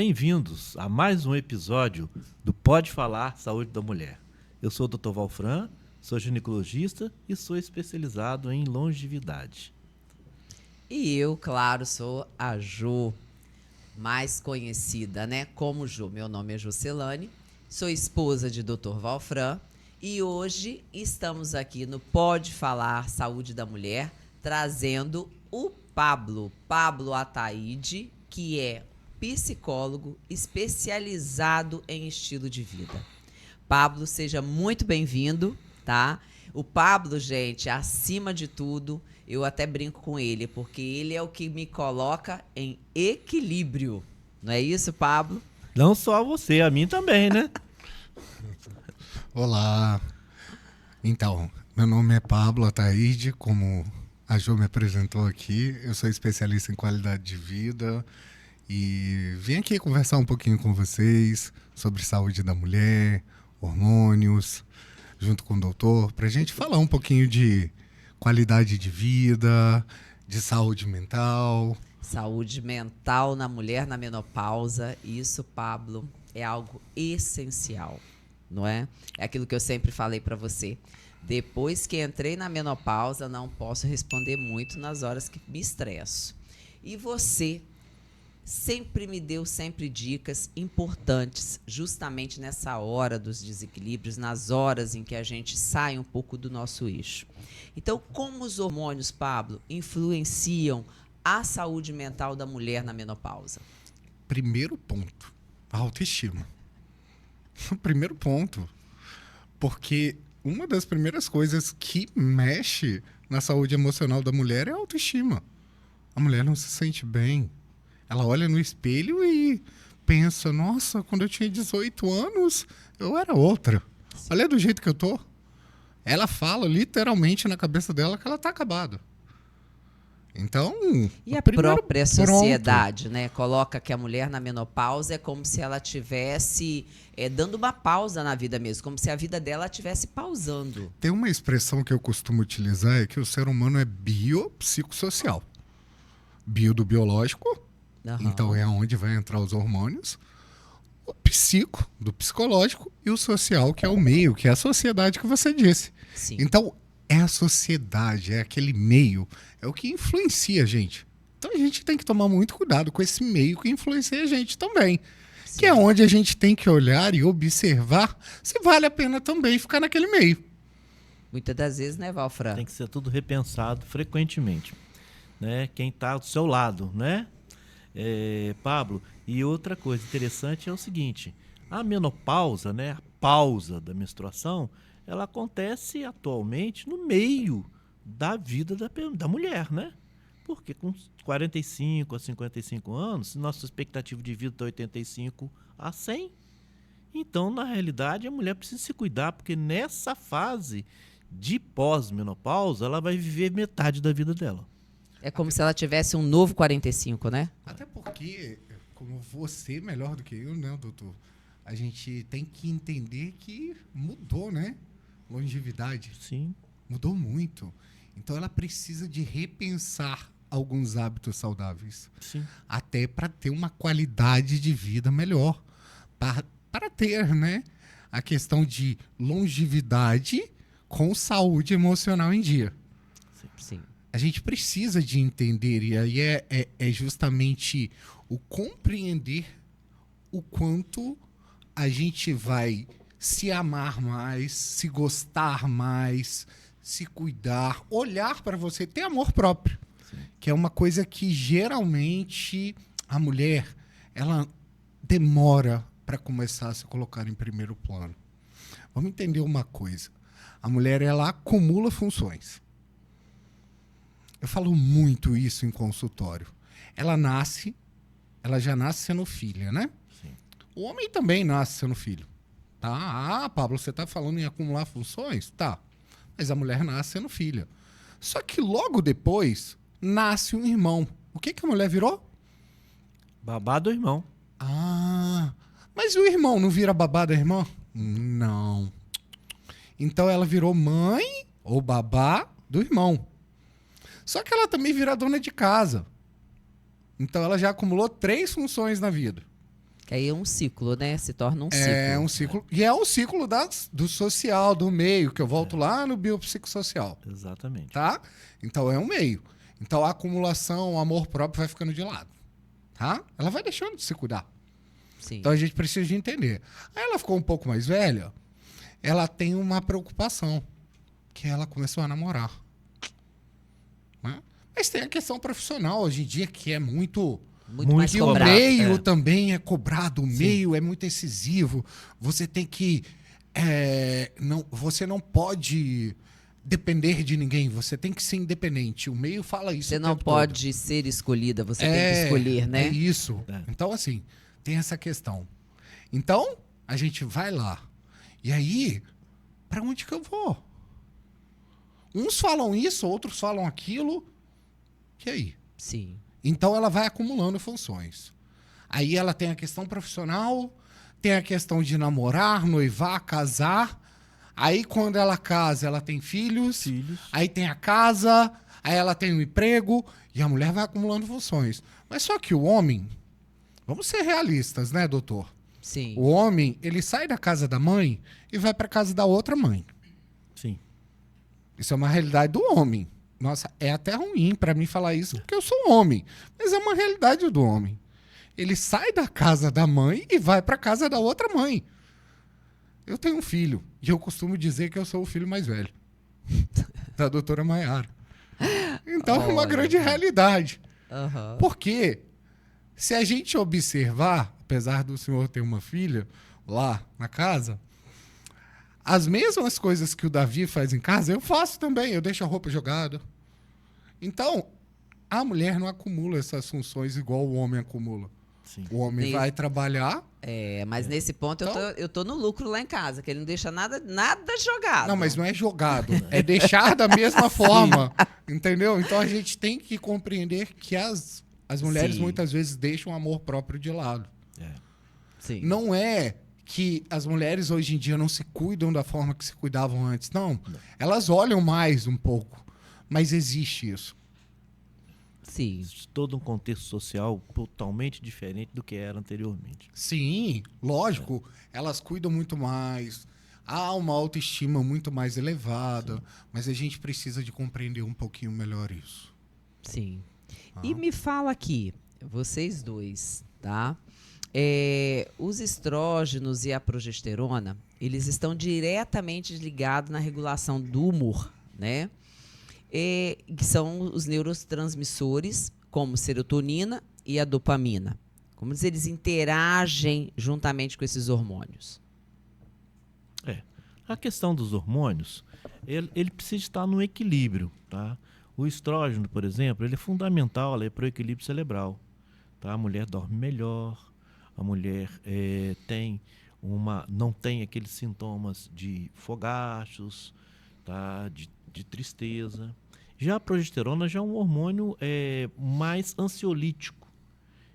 Bem-vindos a mais um episódio do Pode Falar Saúde da Mulher. Eu sou o Dr. Valfran, sou ginecologista e sou especializado em longevidade. E eu, claro, sou a Jo, mais conhecida, como Jo. Meu nome é Jocelane, sou esposa de Dr. Valfran e hoje estamos aqui no Pode Falar Saúde da Mulher, trazendo o Pablo Ataide, que é psicólogo especializado em estilo de vida. Pablo, seja muito bem-vindo, tá? O Pablo, gente, acima de tudo, eu até brinco com ele, porque ele é o que me coloca em equilíbrio. Não é isso, Pablo? Não só você, a mim também, né? Olá. Então, meu nome é Pablo Ataide, como a Jo me apresentou aqui. Eu sou especialista em qualidade de vida e vim aqui conversar um pouquinho com vocês sobre saúde da mulher, hormônios, junto com o doutor, para a gente falar um pouquinho de qualidade de vida, de saúde mental. Saúde mental na mulher na menopausa, isso, Pablo, é algo essencial, não é? É aquilo que eu sempre falei para você. Depois que entrei na menopausa, não posso responder muito nas horas que me estresso. E você sempre me deu dicas importantes, justamente nessa hora dos desequilíbrios, nas horas em que a gente sai um pouco do nosso eixo. Então, como os hormônios, Pablo, influenciam a saúde mental da mulher na menopausa? Primeiro ponto, a autoestima. Primeiro ponto, porque uma das primeiras coisas que mexe na saúde emocional da mulher é a autoestima. A mulher não se sente bem. Ela olha no espelho e pensa, nossa, quando eu tinha 18 anos, eu era outra. Olha do jeito que eu tô. Ela fala literalmente na cabeça dela que ela tá acabada. Então, e a própria sociedade, coloca que a mulher na menopausa é como se ela estivesse dando uma pausa na vida mesmo, como se a vida dela estivesse pausando. Tem uma expressão que eu costumo utilizar, é que o ser humano é biopsicossocial. Bio do biológico, então é onde vai entrar os hormônios, o psico, do psicológico, e o social, que é o meio, que é a sociedade que você disse. Sim. Então, é a sociedade, é aquele meio, é o que influencia a gente. Então a gente tem que tomar muito cuidado com esse meio que influencia a gente também. Sim. Que é onde a gente tem que olhar e observar se vale a pena também ficar naquele meio. Muitas das vezes, Valfran? Tem que ser tudo repensado frequentemente, né? Quem está do seu lado, né? Pablo, e outra coisa interessante é o seguinte, a menopausa, né? A pausa da menstruação, ela acontece atualmente no meio da vida da mulher, né? Porque com 45 a 55 anos, nossa expectativa de vida está 85 a 100. Então, na realidade, a mulher precisa se cuidar, porque nessa fase de pós-menopausa, ela vai viver metade da vida dela. É como se ela tivesse um novo 45, né? Até porque, como você melhor do que eu, né, doutor? A gente tem que entender que mudou, né? Longevidade. Sim. Mudou muito. Então ela precisa de repensar alguns hábitos saudáveis. Sim. Até para ter uma qualidade de vida melhor. Para ter, né, a questão de longevidade com saúde emocional em dia. Sim. A gente precisa de entender, e aí é justamente o compreender o quanto a gente vai se amar mais, se gostar mais, se cuidar, olhar para você, ter amor próprio. Sim. Que é uma coisa que geralmente a mulher, ela demora para começar a se colocar em primeiro plano. Vamos entender uma coisa. A mulher, ela acumula funções. Eu falo muito isso em consultório. Ela já nasce sendo filha, né? Sim. O homem também nasce sendo filho. Tá? Ah, Pablo, você tá falando em acumular funções? Tá. Mas a mulher nasce sendo filha. Só que logo depois, nasce um irmão. O que a mulher virou? Babá do irmão. Ah, mas o irmão não vira babá da irmã? Não. Então ela virou mãe ou babá do irmão. Só que ela também vira dona de casa. Então ela já acumulou 3 funções na vida. Que aí é um ciclo, né? Se torna um ciclo. É um ciclo. E é um ciclo do social, do meio, que eu volto lá no biopsicossocial. Exatamente. Tá? Então é um meio. Então a acumulação, o amor próprio vai ficando de lado. Tá? Ela vai deixando de se cuidar. Sim. Então a gente precisa de entender. Aí ela ficou um pouco mais velha, ela tem uma preocupação, que ela começou a namorar. Né? Mas tem a questão profissional hoje em dia, que é muito... Muito mais E o cobrado. meio É. também é cobrado, o meio é muito incisivo. Você tem que... você não pode depender de ninguém, você tem que ser independente. O meio fala isso Você o não tempo pode ser escolhida, você tem que É, escolher, né? É isso. É. Então, assim, tem essa questão. Então, a gente vai lá. E aí, pra onde que eu vou? Uns falam isso, outros falam aquilo. E aí? Sim. Então, ela vai acumulando funções. Aí, ela tem a questão profissional, tem a questão de namorar, noivar, casar. Aí, quando ela casa, ela tem filhos. Aí tem a casa, aí ela tem um emprego. E a mulher vai acumulando funções. Mas só que o homem... Vamos ser realistas, né, doutor? Sim. O homem, ele sai da casa da mãe e vai para casa da outra mãe. Sim. Isso é uma realidade do homem. Nossa, é até ruim para mim falar isso porque eu sou homem. Mas é uma realidade do homem. Ele sai da casa da mãe e vai para casa da outra mãe. Eu tenho um filho e eu costumo dizer que eu sou o filho mais velho da doutora Maiara. Então é uma Olha. grande realidade. Aham. Porque se a gente observar, apesar do senhor ter uma filha lá na casa, as mesmas coisas que o Davi faz em casa, eu faço também. Eu deixo a roupa jogada. Então, a mulher não acumula essas funções igual o homem acumula. Sim. O homem Nesse- vai trabalhar. Mas nesse ponto Então- eu tô no lucro lá em casa, que ele não deixa nada jogado. Não, mas não é jogado. É deixar da mesma forma. Entendeu? Então a gente tem que compreender que as mulheres Sim. muitas vezes deixam o amor próprio de lado. É. Sim. Não é que as mulheres hoje em dia não se cuidam da forma que se cuidavam antes. Não. Elas olham mais um pouco. Mas existe isso. Sim. Existe todo um contexto social totalmente diferente do que era anteriormente. Sim, lógico. Elas cuidam muito mais. Há uma autoestima muito mais elevada. Mas a gente precisa de compreender um pouquinho melhor isso. Sim. Ah. E me fala aqui, vocês dois, tá? Os estrógenos e a progesterona, eles estão diretamente ligados na regulação do humor, né? Que são os neurotransmissores, como serotonina e a dopamina. Como eles interagem juntamente com esses hormônios? A questão dos hormônios, ele precisa estar no equilíbrio, tá? O estrógeno, por exemplo, ele é fundamental para o equilíbrio cerebral, tá? A mulher dorme melhor, a mulher não tem aqueles sintomas de fogachos, tá? De tristeza. Já a progesterona já é um hormônio mais ansiolítico.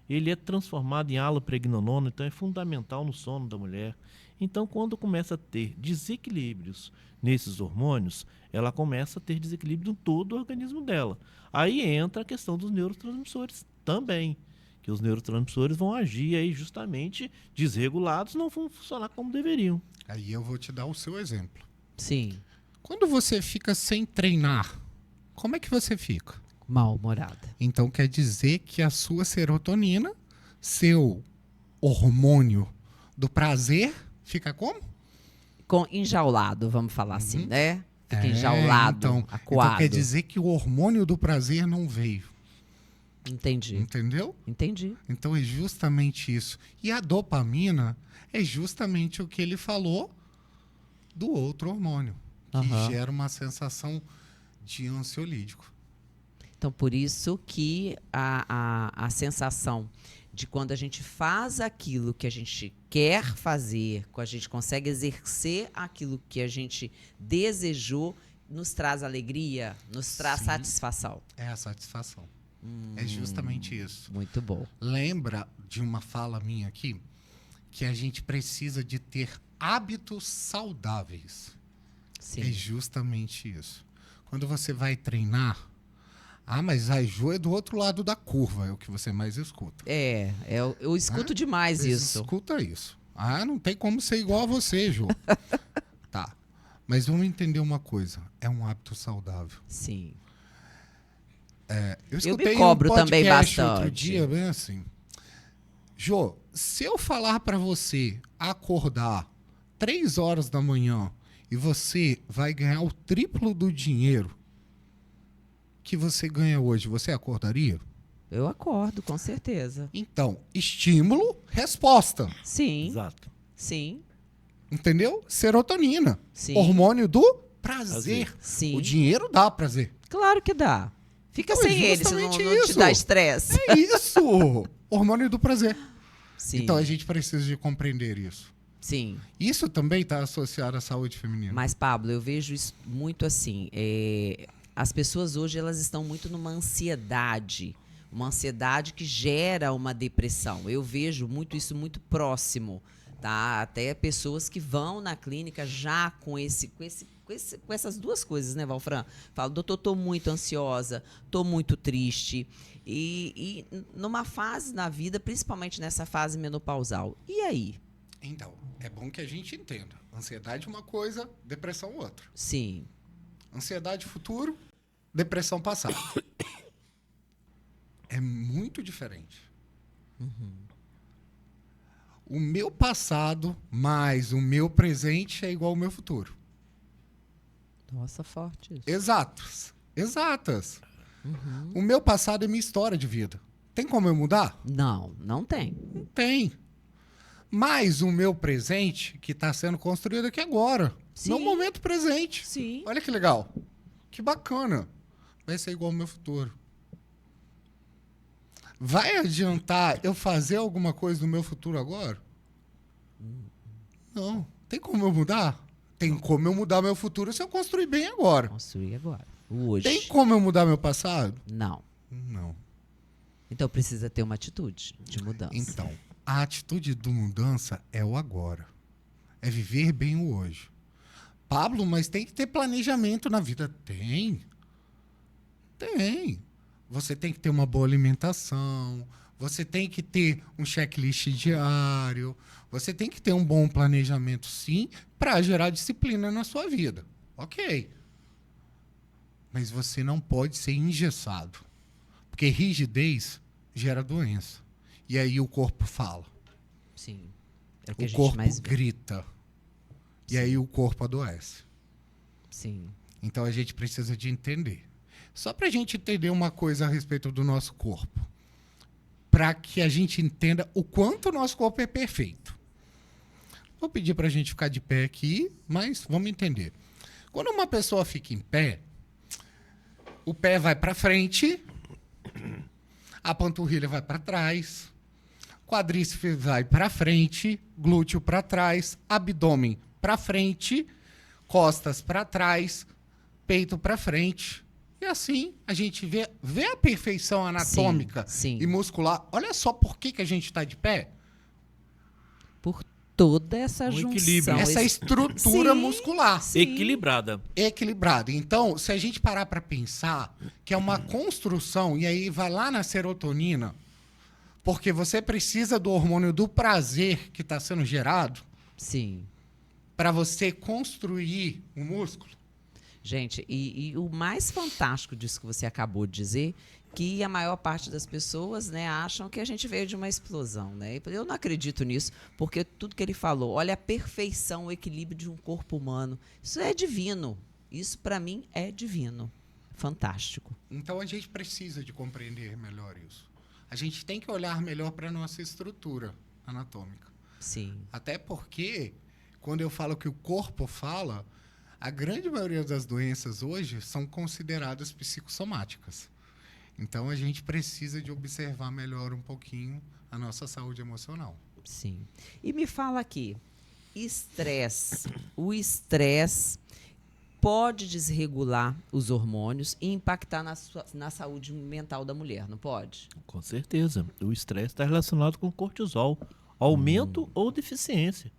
Ele é transformado em alopregnolona, então é fundamental no sono da mulher. Então, quando começa a ter desequilíbrios nesses hormônios, ela começa a ter desequilíbrio em todo o organismo dela. Aí entra a questão dos neurotransmissores também, que os neurotransmissores vão agir aí justamente desregulados, não vão funcionar como deveriam. Aí eu vou te dar o seu exemplo. Sim. Quando você fica sem treinar, como é que você fica? Mal-humorada. Então quer dizer que a sua serotonina, seu hormônio do prazer, fica como? Enjaulado, vamos falar assim, né? Fica É, enjaulado, então acuado. quer dizer que o hormônio do prazer não veio. Entendi. Entendeu? Entendi. Então é justamente isso. E a dopamina é justamente o que ele falou do outro hormônio, que Aham. gera uma sensação de ansiolítico. Então, por isso que a sensação de quando a gente faz aquilo que a gente quer fazer, quando a gente consegue exercer aquilo que a gente desejou, nos traz alegria, nos traz Sim. satisfação. É a satisfação. É justamente isso. Muito bom. Lembra de uma fala minha aqui que a gente precisa de ter hábitos saudáveis. Sim. É justamente isso. Quando você vai treinar, Ah, mas a Jo é do outro lado da curva, é o que você mais escuta. Eu escuto demais Você isso. Escuta isso. Ah, não tem como ser igual a você, Jo. Tá. Mas vamos entender uma coisa. É um hábito saudável. Sim. Eu escutei cobro um também podcast bastante. outro dia, bem assim. Jo, se eu falar pra você acordar 3 horas da manhã e você vai ganhar o triplo do dinheiro que você ganha hoje, você acordaria? Eu acordo, com certeza. Então, estímulo, resposta. Sim, Exato. sim, Entendeu? Serotonina. sim. Hormônio do prazer. Sim. O dinheiro dá prazer. Claro que dá. Fica Então, é sem ele, se não, justamente não te isso. dá estresse. É isso! Hormônio do prazer. Sim, Então a gente precisa de compreender isso. sim. Isso também está associado à saúde feminina. Mas, Pablo, eu vejo isso muito assim. As pessoas hoje elas estão muito numa ansiedade. Uma ansiedade que gera uma depressão. Eu vejo isso muito próximo. Tá? Até pessoas que vão na clínica já com essas duas coisas, né, Valfran? Falo, doutor, estou muito ansiosa, estou muito triste. E numa fase na vida, principalmente nessa fase menopausal. E aí? Então, é bom que a gente entenda. Ansiedade é uma coisa, depressão outra. Sim. Ansiedade futuro, depressão passado. É muito diferente. O meu passado mais o meu presente é igual ao meu futuro. Nossa, forte isso. Exatas. O meu passado é minha história de vida. Tem como eu mudar? Não, não tem. Não tem. Mas o meu presente, que está sendo construído aqui agora. Sim. No momento presente. Sim. Olha que legal. Que bacana. Vai ser igual ao meu futuro. Vai adiantar eu fazer alguma coisa no meu futuro agora? Não. Tem como eu mudar? Tem como eu mudar meu futuro se eu construir bem agora. Construir agora. Hoje. Tem como eu mudar meu passado? Não. Não. Então precisa ter uma atitude de mudança. Então, a atitude de mudança é o agora. É viver bem o hoje. Pablo, mas tem que ter planejamento na vida. Tem. Tem. Você tem que ter uma boa alimentação. Você tem que ter um checklist diário. Você tem que ter um bom planejamento, sim, para gerar disciplina na sua vida. Ok. Mas você não pode ser engessado. Porque rigidez gera doença. E aí o corpo fala. Sim. É o que a O gente corpo mais vê. grita. E Sim. aí o corpo adoece. Sim. Então a gente precisa de entender. Só para a gente entender uma coisa a respeito do nosso corpo. Para que a gente entenda o quanto o nosso corpo é perfeito. Vou pedir para a gente ficar de pé aqui, mas vamos entender. Quando uma pessoa fica em pé, o pé vai para frente, a panturrilha vai para trás, quadríceps vai para frente, glúteo para trás, abdômen para frente, costas para trás, peito para frente. E assim a gente vê a perfeição anatômica sim. e muscular. Olha só por que a gente está de pé. Por toda essa Um junção. equilíbrio. Essa estrutura Sim. muscular. Sim. Equilibrada. Equilibrado. Então, se a gente parar para pensar que é uma construção, e aí vai lá na serotonina, porque você precisa do hormônio do prazer que está sendo gerado Sim. para você construir o músculo. Gente, e o mais fantástico disso que você acabou de dizer, que a maior parte das pessoas, né, acham que a gente veio de uma explosão, né? Eu não acredito nisso, porque tudo que ele falou, olha a perfeição, o equilíbrio de um corpo humano, isso é divino. Isso, para mim, é divino. Fantástico. Então, a gente precisa de compreender melhor isso. A gente tem que olhar melhor para a nossa estrutura anatômica. Sim. Até porque, quando eu falo que o corpo fala, a grande maioria das doenças hoje são consideradas psicossomáticas. Então, a gente precisa de observar melhor um pouquinho a nossa saúde emocional. Sim. E me fala aqui, estresse. O estresse pode desregular os hormônios e impactar na saúde mental da mulher, não pode? Com certeza. O estresse está relacionado com cortisol, aumento ou deficiência.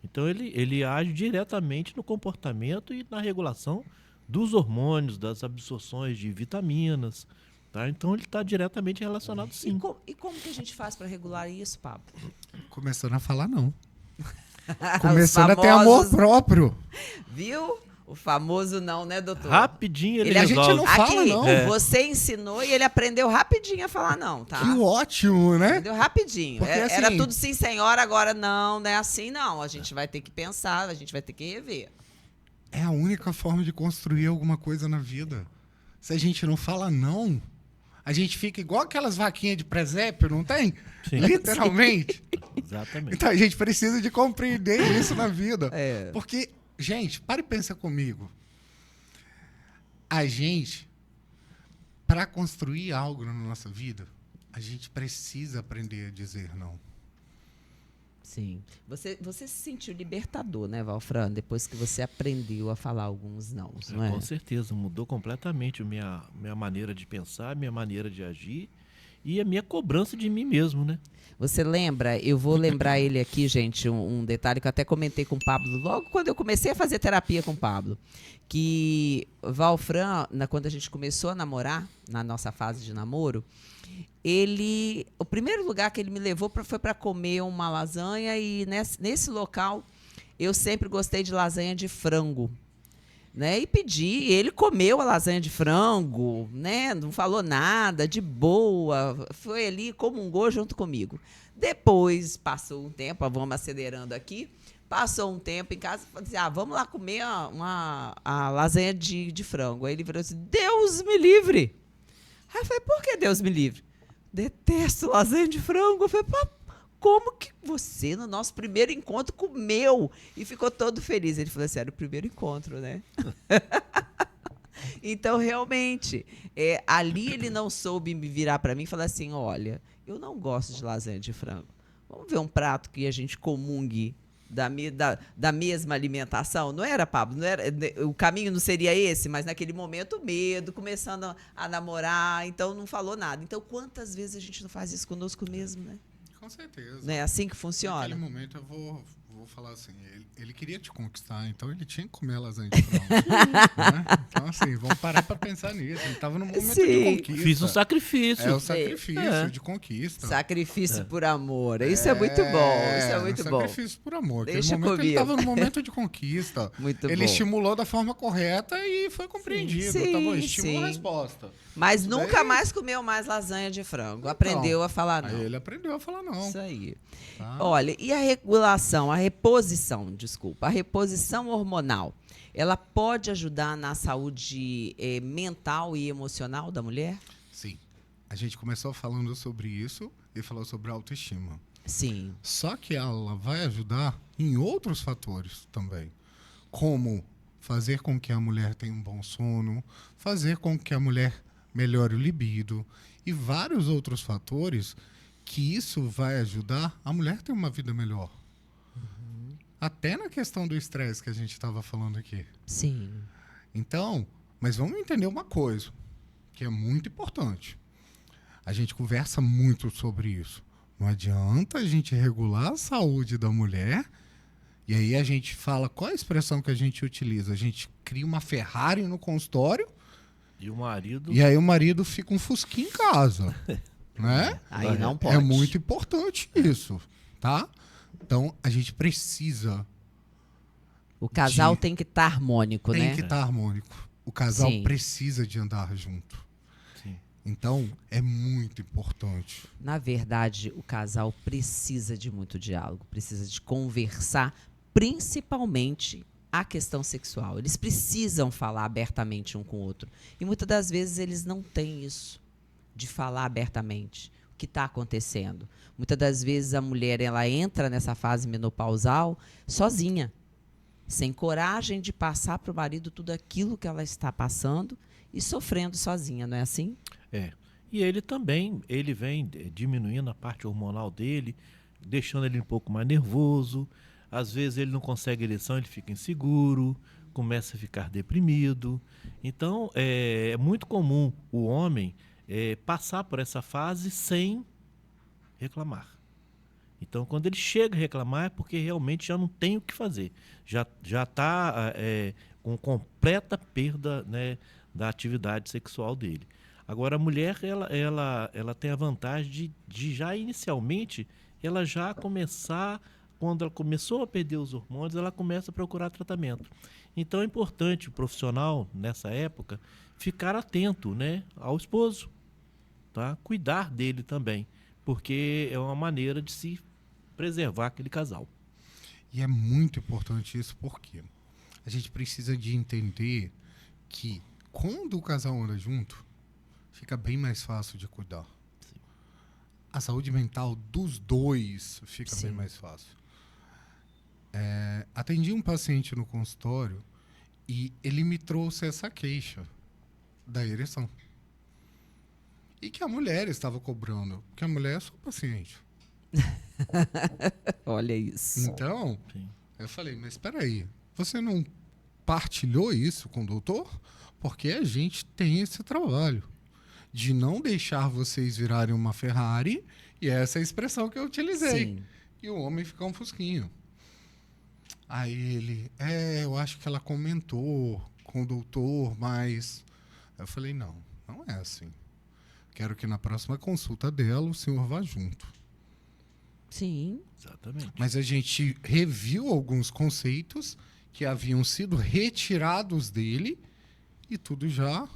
Então ele age diretamente no comportamento e na regulação dos hormônios, das absorções de vitaminas, tá? Então ele está diretamente relacionado, sim. E como que a gente faz para regular isso, Pablo? Começando a falar não. Os Começando a ter amor famosos- próprio. Viu? O famoso não, né, doutor? Rapidinho ele Ele- a gente resolve. não fala Aqui, não. você ensinou e ele aprendeu rapidinho a falar não, tá? Que ótimo, né? Entendeu? Rapidinho. Porque, Era assim- tudo sim, senhora, agora não é assim, não. A gente vai ter que pensar, a gente vai ter que rever. É a única forma de construir alguma coisa na vida. Se a gente não fala não, a gente fica igual aquelas vaquinhas de presépio, não tem? Sim. Literalmente. Exatamente. Então a gente precisa de compreender isso na vida. É. Porque, gente, para e pensa comigo. A gente, para construir algo na nossa vida, a gente precisa aprender a dizer não. Sim. Você se sentiu libertador, né, Valfran? Depois que você aprendeu a falar alguns nãos, não é? Com certeza, mudou completamente a minha maneira de pensar, minha maneira de agir e a minha cobrança de mim mesmo, né? Você lembra? Eu vou lembrar ele aqui, gente, um detalhe que eu até comentei com o Pablo logo quando eu comecei a fazer terapia com o Pablo. Que Valfran, quando a gente começou a namorar, na nossa fase de namoro, o primeiro lugar que ele me levou foi para comer uma lasanha e nesse local eu sempre gostei de lasanha de frango. Né, e pedi, ele comeu a lasanha de frango, né, não falou nada, de boa, foi ali, comungou junto comigo. Depois, passou um tempo, vamos acelerando aqui, passou um tempo em casa, falei assim, vamos lá comer a lasanha de frango. Aí ele virou assim, Deus me livre. Aí eu falei, por que Deus me livre? Detesto lasanha de frango. Eu falei, como que você, no nosso primeiro encontro, comeu e ficou todo feliz? Ele falou assim, era o primeiro encontro, né? Então, realmente, ali ele não soube me virar para mim e falar assim, olha, eu não gosto de lasanha de frango. Vamos ver um prato que a gente comungue da mesma alimentação? Não era, Pablo? Não era, o caminho não seria esse, mas naquele momento, medo, começando a namorar, então não falou nada. Então, quantas vezes a gente não faz isso conosco mesmo, né? Com certeza. Não é assim que funciona? Naquele momento eu vou falar assim, ele queria te conquistar, então ele tinha que comer a lasanha de frango. Né? Então, assim, vamos parar para pensar nisso. Ele estava no momento de Sim. conquista. Fiz um sacrifício. É o sacrifício É. de conquista. Sacrifício por amor. Isso é muito bom. Isso é muito bom. Sacrifício por amor. Aquele Deixa momento ele comigo. estava no momento de conquista. Muito ele bom. estimulou da forma correta e foi compreendido. Sim, Tá bom? Estimulou sim. a resposta. Mas Isso nunca daí- mais comeu mais lasanha de frango. Então, Aprendeu a falar Aí não. ele aprendeu a falar não. Isso aí. Tá? Olha, e a regulação, a reposição hormonal, ela pode ajudar na saúde mental e emocional da mulher? Sim. A gente começou falando sobre isso e falou sobre autoestima. Sim. Só que ela vai ajudar em outros fatores também, como fazer com que a mulher tenha um bom sono, fazer com que a mulher melhore o libido e vários outros fatores que isso vai ajudar a mulher a ter uma vida melhor. Até na questão do estresse que a gente estava falando aqui. Sim. Então, mas vamos entender uma coisa, que é muito importante. A gente conversa muito sobre isso. Não adianta a gente regular a saúde da mulher e aí a gente fala, qual a expressão que a gente utiliza? A gente cria uma Ferrari no consultório E o marido. e aí o marido fica um fusquinha em casa. Né? Aí não pode. É muito importante isso, tá? Então, a gente precisa, O casal de- tem que estar harmônico, tem né? que estar harmônico. O casal Sim. precisa de andar junto. Sim. Então, é muito importante. Na verdade, o casal precisa de muito diálogo, precisa de conversar, principalmente a questão sexual. Eles precisam falar abertamente um com o outro. E muitas das vezes eles não têm isso, de falar abertamente o que está acontecendo. Muitas das vezes a mulher ela entra nessa fase menopausal sozinha, sem coragem de passar para o marido tudo aquilo que ela está passando e sofrendo sozinha, não é assim? É. E ele também, ele vem diminuindo a parte hormonal dele, deixando ele um pouco mais nervoso. Às vezes ele não consegue ereção, ele fica inseguro, começa a ficar deprimido. Então, é muito comum o homem passar por essa fase sem reclamar. Então, quando ele chega a reclamar, é porque realmente já não tem o que fazer. Já está com completa perda, né, da atividade sexual dele. Agora, a mulher, ela tem a vantagem de já inicialmente, ela já começar, quando ela começou a perder os hormônios, ela começa a procurar tratamento. Então, é importante o profissional, nessa época, ficar atento, né, ao esposo, tá? Cuidar dele também, porque é uma maneira de se preservar aquele casal. E é muito importante isso porque a gente precisa de entender que quando o casal anda junto, fica bem mais fácil de cuidar. Sim. A saúde mental dos dois fica Sim. bem mais fácil. Atendi um paciente no consultório e ele me trouxe essa queixa da ereção. E que a mulher estava cobrando, porque a mulher é sua paciente. Olha isso. Então, Sim. eu falei, mas espera aí, você não partilhou isso com o doutor? Porque a gente tem esse trabalho de não deixar vocês virarem uma Ferrari, e essa é a expressão que eu utilizei. Sim. E o homem ficar um fusquinho. Aí ele, eu acho que ela comentou com o doutor, mas... Eu falei, não é assim. Quero que na próxima consulta dela o senhor vá junto. Sim. Exatamente. Mas a gente reviu alguns conceitos que haviam sido retirados dele e tudo já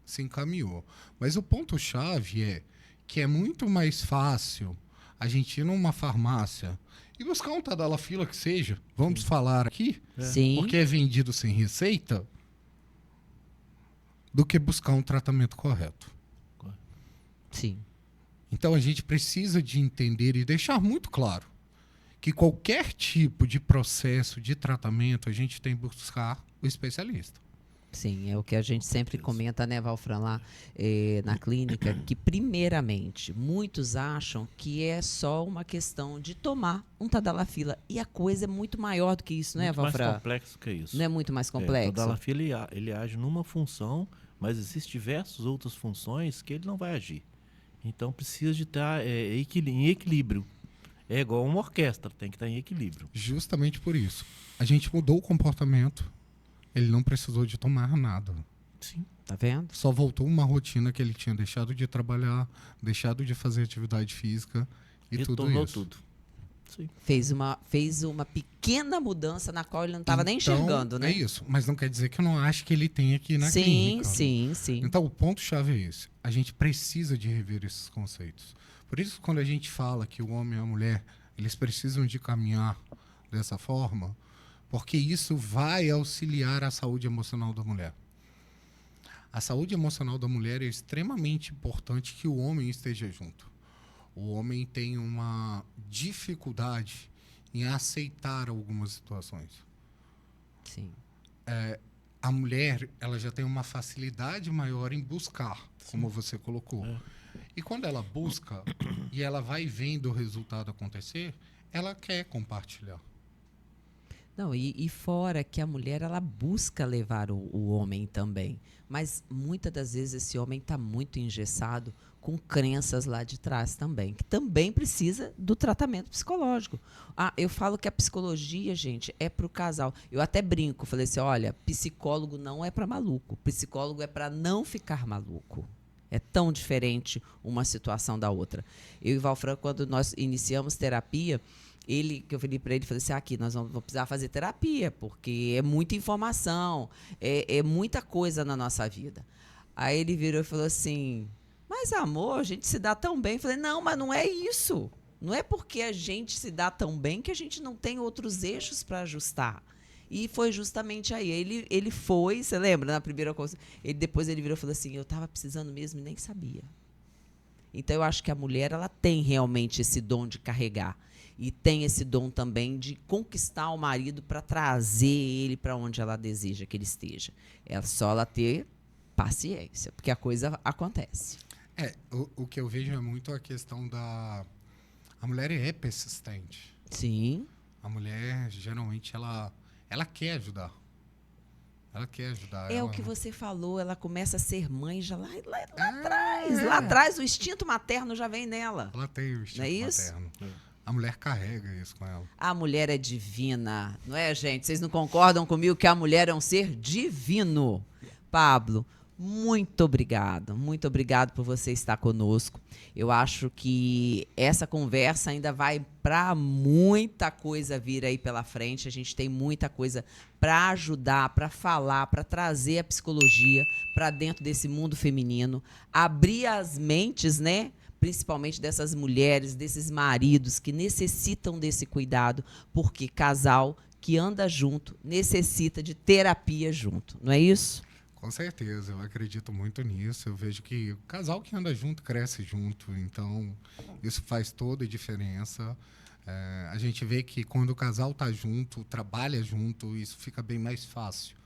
se encaminhou. Mas o ponto-chave é que é muito mais fácil a gente ir numa farmácia e buscar um Tadalafila que seja, vamos falar aqui, Sim. porque é vendido sem receita, do que buscar um tratamento correto. Sim. Então a gente precisa de entender e deixar muito claro que qualquer tipo de processo de tratamento a gente tem que buscar o especialista. Sim, é o que a gente sempre comenta, né, Valfran, lá na clínica, que primeiramente muitos acham que é só uma questão de tomar um Tadalafila. E a coisa é muito maior do que isso, né, Muito mais Valfran? complexo que isso. Não é muito mais O complexo? Tadalafila, ele age numa função, mas existem diversas outras funções que ele não vai agir. Então precisa de estar em equilíbrio. É igual uma orquestra, tem que estar em equilíbrio. Justamente por isso. A gente mudou o comportamento, ele não precisou de tomar nada. Sim. Tá vendo? Só voltou uma rotina que ele tinha deixado de trabalhar, deixado de fazer atividade física e tudo Retornou isso. tudo. Sim. Fez uma pequena mudança na qual ele não estava nem enxergando, né? É isso, mas não quer dizer que eu não acho que ele tem aqui na sim, clínica. sim. Então, o ponto-chave é esse. A gente precisa de rever esses conceitos. Por isso, quando a gente fala que o homem e a mulher, eles precisam de caminhar dessa forma, porque isso vai auxiliar a saúde emocional da mulher. A saúde emocional da mulher é extremamente importante que o homem esteja junto. O homem tem uma dificuldade em aceitar algumas situações. Sim. A mulher, ela já tem uma facilidade maior em buscar, como você colocou. É. E quando ela busca e ela vai vendo o resultado acontecer, ela quer compartilhar. Não, e fora que a mulher, ela busca levar o homem também. Mas muitas das vezes esse homem está muito engessado com crenças lá de trás também, que também precisa do tratamento psicológico. Eu falo que a psicologia, gente, é para o casal. Eu até brinco, falei assim, olha, psicólogo não é para maluco, psicólogo é para não ficar maluco. É tão diferente uma situação da outra. Eu e Valfran, quando nós iniciamos terapia, que eu falei para ele, falei assim, aqui, nós vamos precisar fazer terapia, porque é muita informação, é muita coisa na nossa vida. Aí ele virou e falou assim, mas amor, a gente se dá tão bem. Eu falei, não, mas não é isso. Não é porque a gente se dá tão bem que a gente não tem outros eixos para ajustar. E foi justamente aí. Ele foi, você lembra, na primeira coisa, depois ele virou e falou assim, eu estava precisando mesmo e nem sabia. Então, eu acho que a mulher, ela tem realmente esse dom de carregar. E tem esse dom também de conquistar o marido para trazer ele para onde ela deseja que ele esteja. É só ela ter paciência, porque a coisa acontece. O que eu vejo é muito a questão da... A mulher é persistente. Sim. A mulher, geralmente, ela quer ajudar. Ela quer ajudar. É o que você falou, ela começa a ser mãe já lá atrás. Lá atrás, o instinto materno já vem nela. Ela tem o instinto Não é isso? materno. a mulher carrega isso com ela. A mulher é divina, não é, gente? Vocês não concordam comigo que a mulher é um ser divino? Pablo, muito obrigado por você estar conosco. Eu acho que essa conversa ainda vai para muita coisa vir aí pela frente. A gente tem muita coisa para ajudar, para falar, para trazer a psicologia para dentro desse mundo feminino, abrir as mentes, né? Principalmente dessas mulheres, desses maridos que necessitam desse cuidado, porque casal que anda junto necessita de terapia junto, não é isso? Com certeza, eu acredito muito nisso. Eu vejo que o casal que anda junto cresce junto, então isso faz toda a diferença. A gente vê que quando o casal está junto, trabalha junto, isso fica bem mais fácil.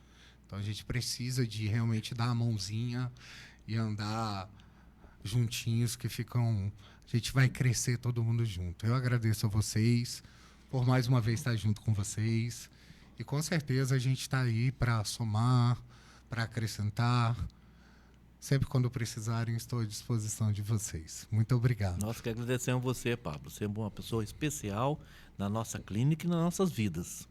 Então a gente precisa de realmente dar a mãozinha e andar juntinhos, que ficam... A gente vai crescer todo mundo junto. Eu agradeço a vocês por mais uma vez estar junto com vocês. E com certeza a gente está aí para somar, para acrescentar. Sempre quando precisarem, estou à disposição de vocês. Muito obrigado. Nós que agradecemos você, Pablo. Você é uma pessoa especial na nossa clínica e nas nossas vidas.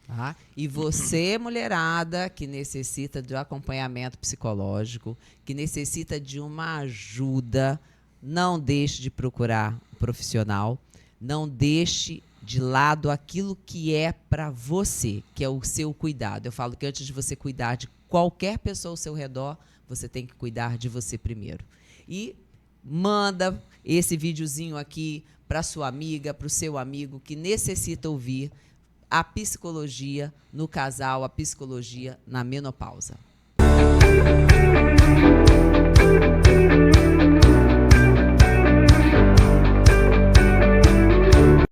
Tá? E você, mulherada, que necessita de acompanhamento psicológico, que necessita de uma ajuda, não deixe de procurar um profissional, não deixe de lado aquilo que é para você, que é o seu cuidado. Eu falo que antes de você cuidar de qualquer pessoa ao seu redor, você tem que cuidar de você primeiro. E manda esse videozinho aqui para sua amiga, para o seu amigo que necessita ouvir a psicologia no casal, a psicologia na menopausa.